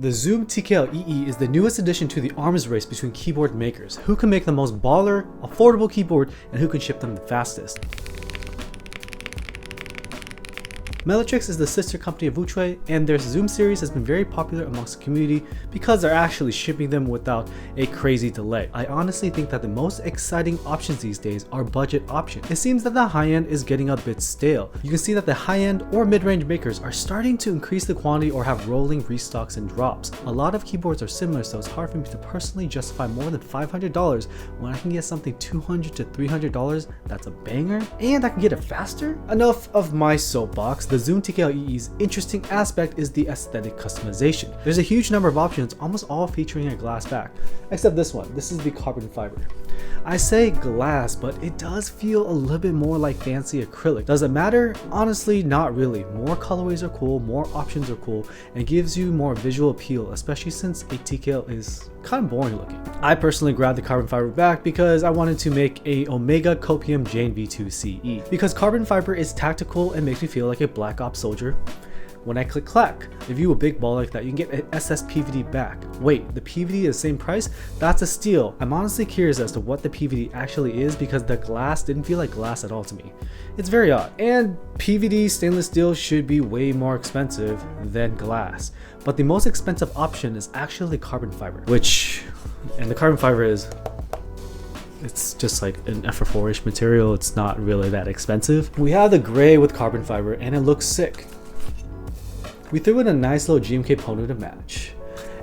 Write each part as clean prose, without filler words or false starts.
The Zoom TKL EE is the newest addition to the arms race between keyboard makers. Who can make the most baller, affordable keyboard, and who can ship them the fastest? Mellitrix is the sister company of Wuchui, and their Zoom series has been very popular amongst the community because they're actually shipping them without a crazy delay. I honestly think that the most exciting options these days are budget options. It seems that the high-end is getting a bit stale. You can see that the high-end or mid-range makers are starting to increase the quantity or have rolling restocks and drops. A lot of keyboards are similar, so it's hard for me to personally justify more than $500 when I can get something $200 to $300 that's a banger and I can get it faster. Enough of my soapbox. The Zoom TKL EE's interesting aspect is the aesthetic customization. There's a huge number of options, almost all featuring a glass back, except this one. This is the carbon fiber. I say glass, but it does feel a little bit more like fancy acrylic. Does it matter? Honestly, not really. More colorways are cool, more options are cool, and it gives you more visual appeal, especially since a TKL is kind of boring looking. I personally grabbed the carbon fiber back because I wanted to make a Omega Copium Jane V2 CE. Because carbon fiber is tactical and makes me feel like a Black Ops soldier. When I click clack, if you a big ball like that, you can get an SS PVD back. Wait, the PVD is the same price? That's a steal. I'm honestly curious as to what the PVD actually is because the glass didn't feel like glass at all to me. It's very odd. And PVD stainless steel should be way more expensive than glass. But the most expensive option is actually carbon fiber, and the carbon fiber it's just like an FR4-ish material. It's not really that expensive. We have the gray with carbon fiber and it looks sick. We threw in a nice little GMK Pono to match.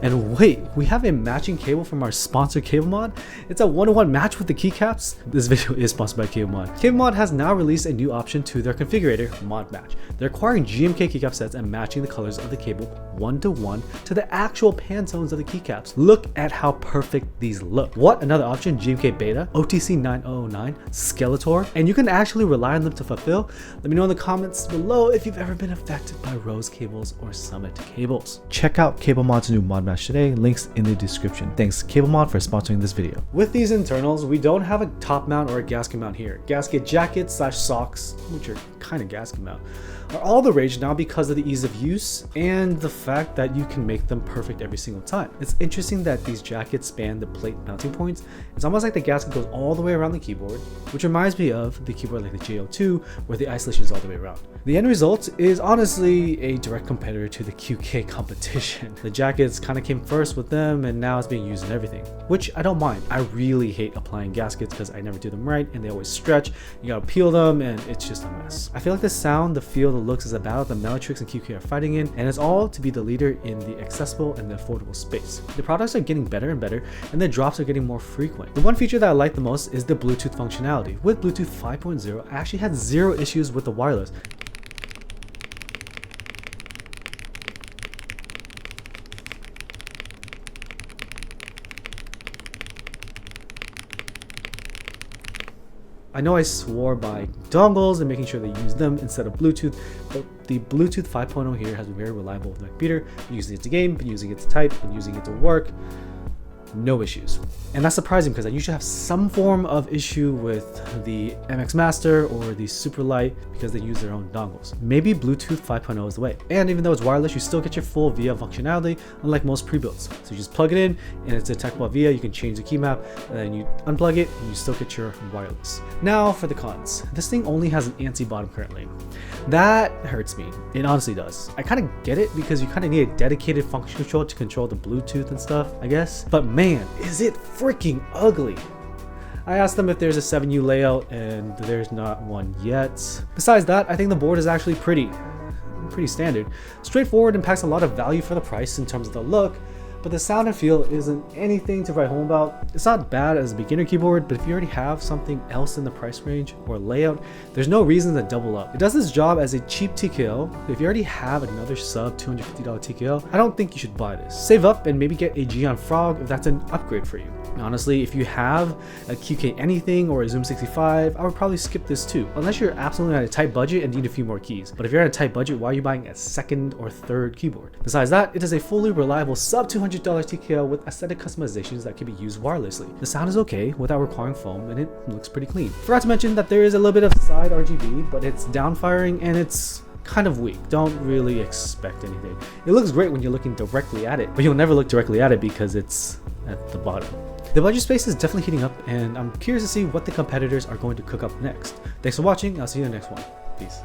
And wait, we have a matching cable from our sponsor CableMod. It's a 1-to-1 match with the Keycaps. This video is sponsored by CableMod. CableMod has now released a new option to their configurator, Mod Match. They're acquiring GMK keycap sets and matching the colors of the cable 1-to-1 to the actual Pantones of the keycaps. Look at how perfect these look. What another option? GMK Beta, OTC 9009, Skeletor, and you can actually rely on them to fulfill. Let me know in the comments below if you've ever been affected by Rose cables or Summit cables. Check out CableMod's new Mod Match today, links in the description. Thanks CableMod for sponsoring this video. With these internals, we don't have a top mount or a gasket mount here. Gasket jackets / socks, which are kind of gasket mount, are all the rage now because of the ease of use and the fact that you can make them perfect every single time. It's interesting that these jackets span the plate mounting points. It's almost like the gasket goes all the way around the keyboard, which reminds me of the keyboard like the JO2 where the isolation is all the way around. The end result is honestly a direct competitor to the QK competition. The jackets kind of came first with them and now it's being used in everything, which I don't mind. I really hate applying gaskets because I never do them right and they always stretch. You gotta peel them and it's just a mess. I feel like the sound, the feel, the looks is a battle that Mellitrix and QK are fighting in, and it's all to be the leader in the accessible and the affordable space. The products are getting better and better and the drops are getting more frequent. The one feature that I like the most is the Bluetooth functionality. With Bluetooth 5.0, I actually had zero issues with the wireless. I know I swore by dongles and making sure they use them instead of Bluetooth, but the Bluetooth 5.0 here has been very reliable with my computer. Been using it to game, been using it to type, been using it to work. No issues. And that's surprising because I usually have some form of issue with the MX Master or the Superlight because they use their own dongles. Maybe Bluetooth 5.0 is the way. And even though it's wireless, you still get your full VIA functionality, unlike most pre-builds. So you just plug it in and it's detectable via. You can change the key map and then you unplug it and you still get your wireless. Now for the cons. This thing only has an ANSI bottom currently. That hurts me. It honestly does. I kind of get it because you kind of need a dedicated function control to control the Bluetooth and stuff, I guess. But man, is it freaking ugly. I asked them if there's a 7U layout and there's not one yet. Besides that, I think the board is actually pretty standard. Straightforward and packs a lot of value for the price in terms of the look, but the sound and feel isn't anything to write home about. It's not bad as a beginner keyboard, but if you already have something else in the price range or layout, there's no reason to double up. It does its job as a cheap TKL. If you already have another sub $250 TKL, I don't think you should buy this. Save up and maybe get a Geon Frog if that's an upgrade for you. Honestly, if you have a QK anything or a Zoom 65, I would probably skip this too, unless you're absolutely on a tight budget and need a few more keys. But if you're on a tight budget, why are you buying a second or third keyboard? Besides that, it is a fully reliable sub $200 TKL with aesthetic customizations that can be used wirelessly. The sound is okay without requiring foam and it looks pretty clean. Forgot to mention that there is a little bit of side RGB, but it's downfiring and it's kind of weak. Don't really expect anything. It looks great when you're looking directly at it, but you'll never look directly at it because it's at the bottom. The budget space is definitely heating up, and I'm curious to see what the competitors are going to cook up next. Thanks for watching. I'll see you in the next one. Peace.